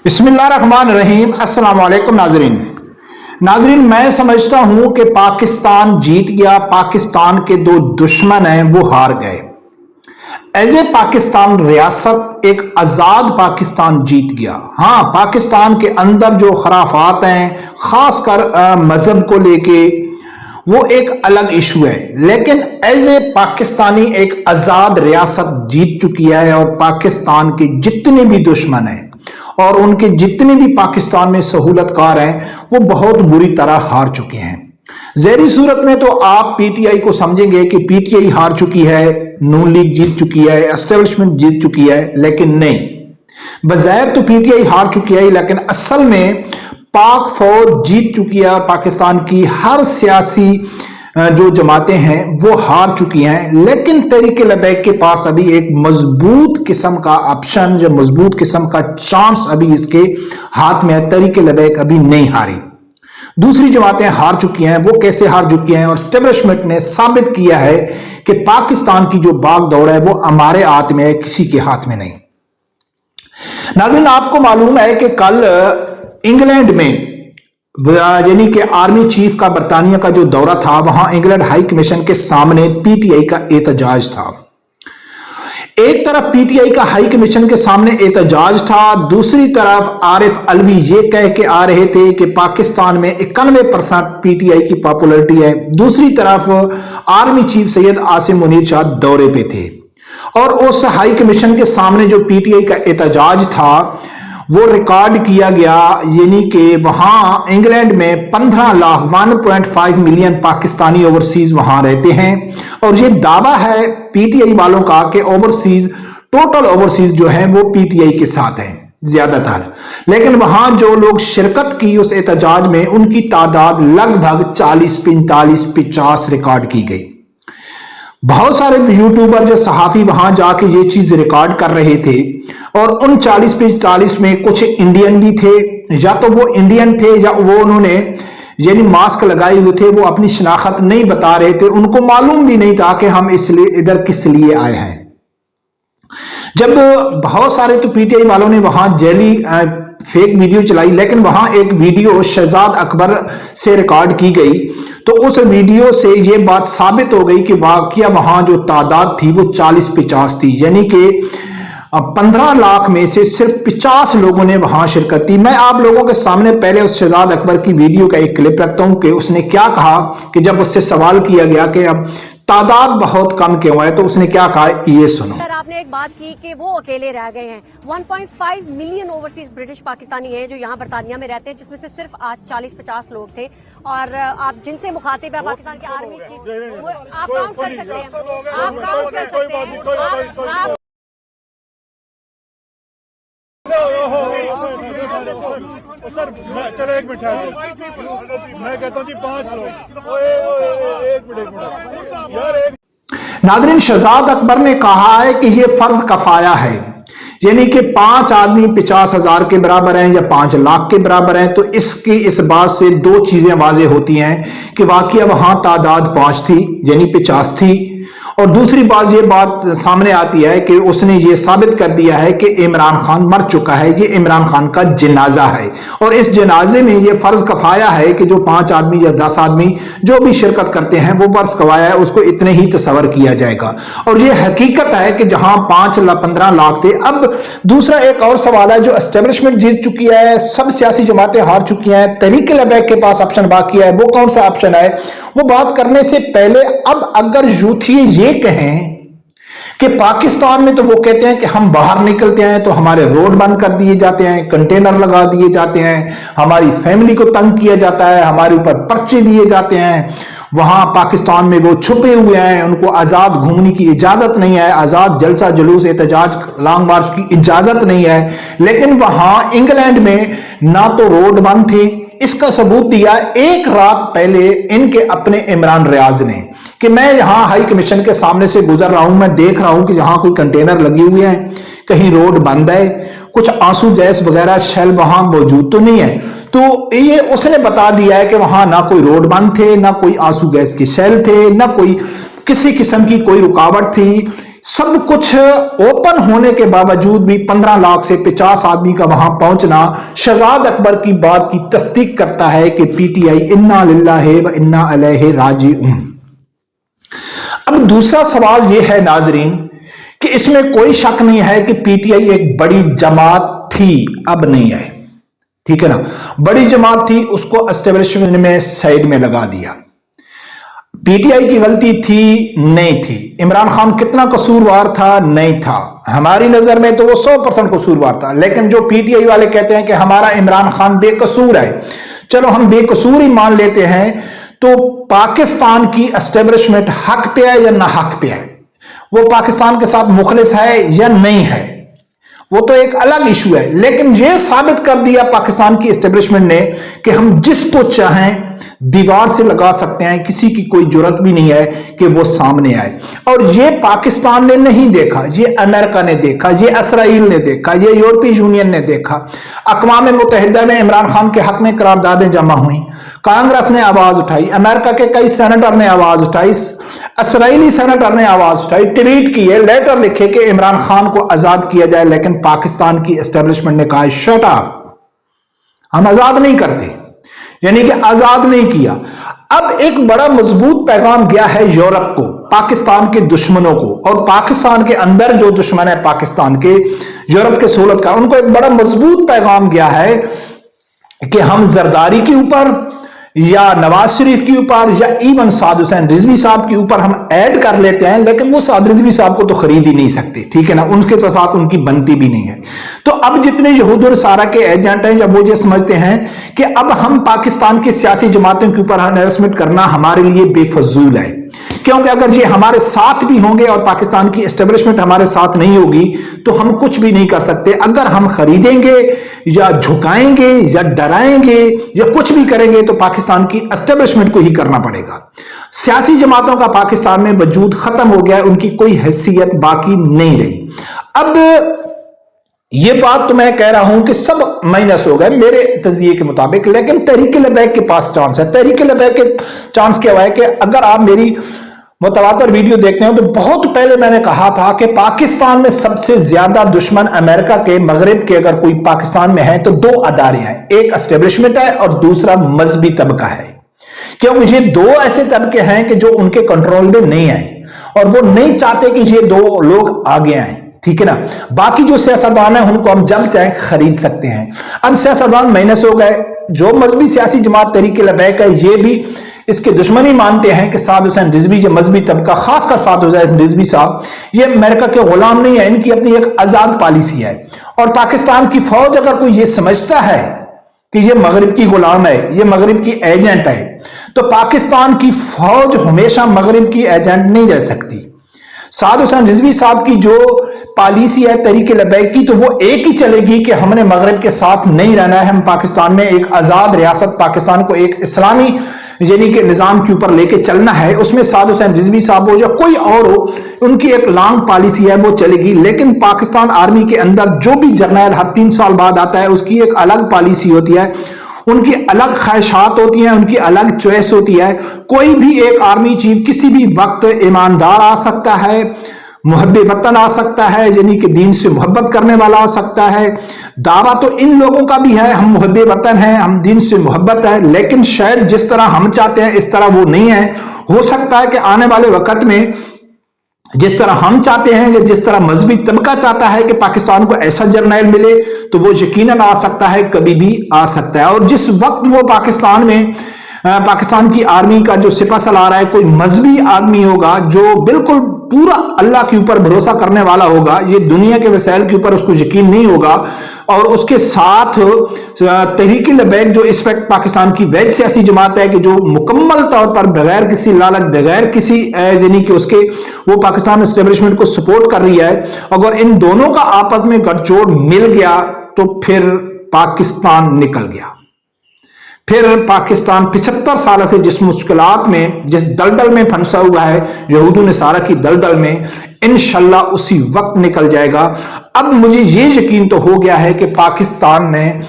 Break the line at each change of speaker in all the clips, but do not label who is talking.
बिस्मिल्लाहिर्रहमानिर्रहीम। अस्सलाम वालेकुम नाजरीन, मैं समझता हूं कि पाकिस्तान जीत गया। पाकिस्तान के दो दुश्मन हैं वो हार गए। एज ए पाकिस्तान रियासत एक आजाद पाकिस्तान जीत गया। हाँ, पाकिस्तान के अंदर जो खराफात हैं खासकर मजहब को लेके वो एक अलग इशू है, लेकिन एज ए पाकिस्तानी एक आजाद रियासत जीत चुकी है और पाकिस्तान के जितने भी दुश्मन हैं और उनके जितने भी पाकिस्तान में सहूलतकार हैं वो बहुत बुरी तरह हार चुके हैं। ज़ाहिरी सूरत में तो आप पीटीआई को समझेंगे कि पीटीआई हार चुकी है, नून लीग जीत चुकी है, एस्टेब्लिशमेंट जीत चुकी है, लेकिन नहीं, बज़ाहिर तो पीटीआई हार चुकी है, लेकिन असल में पाक फौज जीत चुकी है। पाकिस्तान की हर सियासी जो जमातें हैं वो हार चुकी हैं, लेकिन तहरीक लबैक के पास अभी एक मजबूत किस्म का ऑप्शन, जो मजबूत किस्म का चांस अभी इसके हाथ में है। तहरीक लबैक अभी नहीं हारी, दूसरी जमातें हार चुकी हैं। वो कैसे हार चुकी हैं? और एस्टेब्लिशमेंट ने साबित किया है कि पाकिस्तान की जो बाग दौड़ है वो हमारे हाथ में है, किसी के हाथ में नहीं। नाज़रीन, आपको मालूम है कि कल इंग्लैंड में यानी कि आर्मी चीफ का बरतानिया का जो दौरा था, वहां इंग्लैंड हाई कमीशन के सामने पीटीआई का एहतजाज था। एक तरफ पीटीआई का हाई कमीशन के सामने एहतजाज था, दूसरी तरफ आरिफ अलवी ये कह के आ रहे थे कि पाकिस्तान में 91% पीटीआई की पॉपुलरिटी है। दूसरी तरफ आर्मी चीफ सैयद आसिम मुनीर शाह दौरे पे थे और उस हाई कमीशन के सामने जो पीटीआई का एहतजाज था वो रिकॉर्ड किया गया। यानी कि वहां इंग्लैंड में 15 लाख 1.5 मिलियन पाकिस्तानी ओवरसीज वहां रहते हैं और ये दावा है पीटीआई वालों का कि ओवरसीज, टोटल ओवरसीज जो है वो पीटीआई के साथ है ज्यादातर। लेकिन वहां जो लोग शिरकत की उस एहतजाज में, उनकी तादाद लगभग 40, 45, 50 रिकॉर्ड की गई। बहुत सारे यूट्यूबर जो सहाफी वहां जाके ये चीज रिकॉर्ड कर रहे थे और उन 40 में कुछ इंडियन भी थे, या तो वो इंडियन थे या वो उन्होंने यानी मास्क लगाए हुए थे, वो अपनी शनाख्त नहीं बता रहे थे, उनको मालूम भी नहीं था कि हम इसलिए इधर किस लिए आए हैं। जब बहुत सारे तो पीटीआई वालों ने वहां जेली फेक वीडियो चलाई, लेकिन वहां एक वीडियो शहजाद अकबर से रिकॉर्ड की गई, तो उस वीडियो से यह बात साबित हो गई कि वाकया वहां जो तादाद थी वो 40-50 थी। यानी कि 15 लाख में से सिर्फ 50 लोगों ने वहां शिरकत की। मैं आप लोगों के सामने पहले उस शहजाद अकबर की वीडियो का एक क्लिप रखता हूं कि उसने क्या कहा कि जब उससे सवाल किया गया कि अब तादाद बहुत कम क्यों है, तो उसने क्या कहा, ये सुनो।
सर, आपने एक बात की कि वो अकेले रह गए हैं। 1.5 मिलियन ओवरसीज ब्रिटिश पाकिस्तानी हैं जो यहाँ बरतानिया में रहते हैं, जिसमें से सिर्फ आज 40-50 लोग थे। और आप जिनसे मुखातिब है पाकिस्तान के आर्मी चीफ, वो आप काउंट कर सकते हैं, आप काउंट कर सकते हैं।
सर चलो एक मिनट, मैं कहता हूँ जी 5 लोग, एक मिनट यार।
नादरीन, शहजाद अकबर ने कहा है कि यह फर्ज कफाया है, यानी कि 5 आदमी 50,000 के बराबर हैं या 5 लाख के बराबर हैं। तो इस बात से दो चीजें वाज़ेह होती हैं कि वाकई वहां तादाद 5 थी यानी 50 थी, और दूसरी बात ये बात सामने आती है कि उसने ये साबित कर दिया है कि इमरान खान मर चुका है, ये इमरान खान का जनाजा है और इस जनाजे में ये फर्ज कफाया है कि जो 5 आदमी या 10 आदमी जो भी शिरकत करते हैं वो फर्ज कफाया है, उसको इतने ही तस्वर किया जाएगा। और ये हकीकत है कि जहां 15 लाख थे। अब दूसरा एक और सवाल है, जो एस्टेब्लिशमेंट जीत चुकी है, सब सियासी जमातें हार चुकी हैं, तहरीक लबैक के पास ऑप्शन बाकी है, वो कौन सा ऑप्शन है? वो बात करने से पहले अब अगर यूथी ये कहें कि पाकिस्तान में तो वो कहते हैं कि हम बाहर निकलते हैं तो हमारे रोड बंद कर दिए जाते हैं, कंटेनर लगा दिए जाते हैं, हमारी फैमिली को तंग किया जाता है, हमारे ऊपर पर्चे दिए जाते हैं, वहां पाकिस्तान में वो छुपे हुए हैं, उनको आजाद घूमने की इजाजत नहीं है, आजाद जलसा जुलूस एहतजाज लॉन्ग मार्च की इजाजत नहीं है। लेकिन वहां इंग्लैंड में ना तो रोड बंद थे, इसका सबूत दिया एक रात पहले इनके अपने इमरान रियाज ने कि मैं यहां हाई कमीशन के सामने से गुजर रहा हूं, मैं देख रहा हूं कि जहां कोई कंटेनर लगे हुए हैं, कहीं रोड बंद है, कुछ आंसू गैस वगैरह शेल वहां मौजूद तो नहीं है। तो ये उसने बता दिया है कि वहां ना कोई रोड बंद थे, ना कोई आंसू गैस के शेल थे, ना कोई किसी किस्म की कोई रुकावट थी। सब कुछ ओपन होने के बावजूद भी 15 लाख से 50 आदमी का वहां पहुंचना शहजाद अकबर की बात की तस्दीक करता है कि पीटीआई इन्ना लिल्लाहि व इन्ना अलैहि राजिऊन। अब दूसरा सवाल यह है नाजरीन कि इसमें कोई शक नहीं है कि पीटीआई एक बड़ी जमात थी, अब नहीं है, ठीक है ना। बड़ी जमात थी, उसको एस्टेब्लिशमेंट में साइड में लगा दिया। पीटीआई की गलती थी नहीं थी। इमरान खान कितना कसूरवार था, नहीं था। हमारी नजर में तो वो 100% कसूरवार था, लेकिन जो पीटीआई वाले कहते हैं कि हमारा इमरान खान बेकसूर है, चलो हम बेकसूर ही मान लेते हैं, तो पाकिस्तान की एस्टेब्लिशमेंट हक पे है या ना हक पे है, वो पाकिस्तान के साथ मुखलिस है या नहीं है, वो तो एक अलग इशू है। लेकिन यह साबित कर दिया पाकिस्तान की एस्टेब्लिशमेंट ने कि हम जिसको चाहें दीवार से लगा सकते हैं, किसी की कोई जरूरत भी नहीं है कि वो सामने आए। और ये पाकिस्तान ने नहीं देखा, ये अमेरिका ने देखा, ये इसराइल ने देखा, ये यूरोपीय यूनियन ने देखा। अक़वाम मुत्तहिदा में इमरान खान के हक में करारदादें जमा हुई, कांग्रेस ने आवाज उठाई, अमेरिका के कई सेनेटर ने आवाज उठाई, इसराइली सेनेटर ने आवाज उठाई, ट्वीट किए, लेटर लिखे कि इमरान खान को आजाद किया जाए। लेकिन पाकिस्तान की एस्टेब्लिशमेंट ने कहा शट अप, हम आजाद नहीं करते, यानी कि आजाद नहीं किया। अब एक बड़ा मजबूत पैगाम गया है यूरोप को, पाकिस्तान के दुश्मनों को, और पाकिस्तान के अंदर जो दुश्मन है पाकिस्तान के, यूरोप के सहूलत का, उनको एक बड़ा मजबूत पैगाम गया है कि हम जरदारी के ऊपर या नवाज शरीफ के ऊपर या इवन साद हुसैन रिजवी साहब के ऊपर हम ऐड कर लेते हैं, लेकिन वो साद रिजवी साहब को तो खरीद ही नहीं सकते, ठीक है ना, उनके तो साथ उनकी बनती भी नहीं है। तो अब जितने यहूद और सारा के एजेंट हैं, जब वो ये समझते हैं कि अब हम पाकिस्तान की सियासी जमातों के ऊपर हैरेसमेंट करना हमारे लिए बेफजूल है, क्योंकि अगर ये हमारे साथ भी होंगे और पाकिस्तान की एस्टेब्लिशमेंट हमारे साथ नहीं होगी तो हम कुछ भी नहीं कर सकते। अगर हम खरीदेंगे या झुकाएंगे या डराएंगे या कुछ भी करेंगे तो पाकिस्तान की एस्टेब्लिशमेंट को ही करना पड़ेगा। सियासी जमातों का पाकिस्तान में वजूद खत्म हो गया, उनकी कोई हैसियत बाकी नहीं रही। अब ये बात तो मैं कह रहा हूं कि सब माइनस हो गए मेरे तजज़िये के मुताबिक, लेकिन तहरीक-ए-लबैक के पास चांस है। तहरीक-ए-लबैक के चांस क्या है कि अगर आप मेरी मुतवातर वीडियो देखते हो तो बहुत पहले मैंने कहा था कि पाकिस्तान में सबसे ज्यादा दुश्मन अमेरिका के, मगरिब के अगर कोई पाकिस्तान में है तो दो अदारे हैं, एक एस्टेब्लिशमेंट है और दूसरा मजहबी तबका है। क्योंकि ये दो ऐसे तबके हैं कि जो उनके कंट्रोल में नहीं आए और वो नहीं चाहते कि ये दो लोग आगे आए, ठीक है ना। बाकी जो सियासतदान है उनको हम जब चाहे खरीद सकते हैं। अब सियासतदान माइनस हो गए, जो मजहबी सियासी जमात तहरीक-ए-लबैक है ये भी इसके दुश्मनी मानते हैं कि साद हुसैन रिजवी, ये मजहबी तबका, खासकर साद हुसैन रिजवी साहब, ये अमेरिका के गुलाम नहीं है, इनकी अपनी एक आजाद पॉलिसी है। और पाकिस्तान की फौज अगर कोई ये समझता है कि ये मगरिब की गुलाम है, ये मगरिब की एजेंट है, तो पाकिस्तान की फौज हमेशा मगरिब की एजेंट नहीं रह सकती। साद हुसैन रिजवी साहब की जो पॉलिसी है तहरीक-ए-लबैक की, तो वो एक ही चलेगी कि हमने मगरिब के साथ नहीं रहना है, हम पाकिस्तान में एक आजाद रियासत, पाकिस्तान को एक इस्लामी यानी कि निजाम के ऊपर लेके चलना है। उसमें साद हुसैन रिजवी साहब हो या कोई और हो, उनकी एक लॉन्ग पॉलिसी है, वो चलेगी। लेकिन पाकिस्तान आर्मी के अंदर जो भी जर्नल हर 3 साल बाद आता है उसकी एक अलग पॉलिसी होती है, उनकी अलग ख्वाहिशात होती हैं, उनकी अलग चॉइस होती है। कोई भी एक आर्मी चीफ किसी भी वक्त ईमानदार आ सकता है, मुहब्बे वतन आ सकता है, यानी कि दीन से मोहब्बत करने वाला आ सकता है। दावा तो इन लोगों का भी है, हम मुहब्बे वतन हैं, हम दीन से मोहब्बत है, लेकिन शायद जिस तरह हम चाहते हैं इस तरह वो नहीं है। हो सकता है कि आने वाले वक्त में जिस तरह हम चाहते हैं या जिस तरह मजहबी तबका चाहता है कि पाकिस्तान को ऐसा जर्नैल मिले, तो वो यकीनन आ सकता है, कभी भी आ सकता है। और जिस वक्त वो पाकिस्तान में पाकिस्तान की आर्मी का जो सिपह सलार है कोई मजहबी आदमी होगा जो बिल्कुल पूरा अल्लाह के ऊपर भरोसा करने वाला होगा, ये दुनिया के वसाइल के ऊपर उसको यकीन नहीं होगा, और उसके साथ तहरीक-ए-लबैक जो इस वक्त पाकिस्तान की वैध सियासी जमात है कि जो मुकम्मल तौर पर बगैर किसी लालच, बगैर किसी यानी कि उसके वो पाकिस्तान एस्टेब्लिशमेंट को सपोर्ट कर रही है, अगर इन दोनों का आपस में गठजोड़ मिल गया तो फिर पाकिस्तान निकल गया। फिर पाकिस्तान 75 साल से जिस मुश्किलात में, जिस दलदल में फंसा हुआ है, यहूद नसारा की दलदल में, इंशाल्लाह उसी वक्त निकल जाएगा। अब मुझे ये यकीन तो हो गया है कि पाकिस्तान में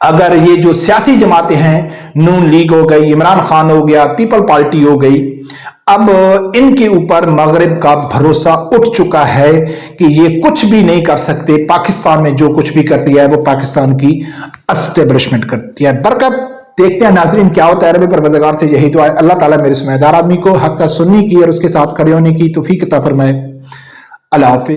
अगर ये जो सियासी जमातें हैं, नून लीग हो गई, इमरान खान हो गया, पीपल पार्टी हो गई, اب ان کے اوپر مغرب کا بھروسہ اٹھ چکا ہے کہ یہ کچھ بھی نہیں کر سکتے. پاکستان میں جو کچھ بھی کر دیا ہے وہ پاکستان کی اسٹیبلشمنٹ کر دیا ہے. برکت دیکھتے ہیں ناظرین کیا ہوتا ہے. رب پروردگار سے یہی دعا ہے اللہ تعالیٰ میرے سمجھدار آدمی کو حق ساتھ سننے کی اور اس کے ساتھ کھڑے ہونے کی توفیق عطا فرمائے. اللہ حافظ.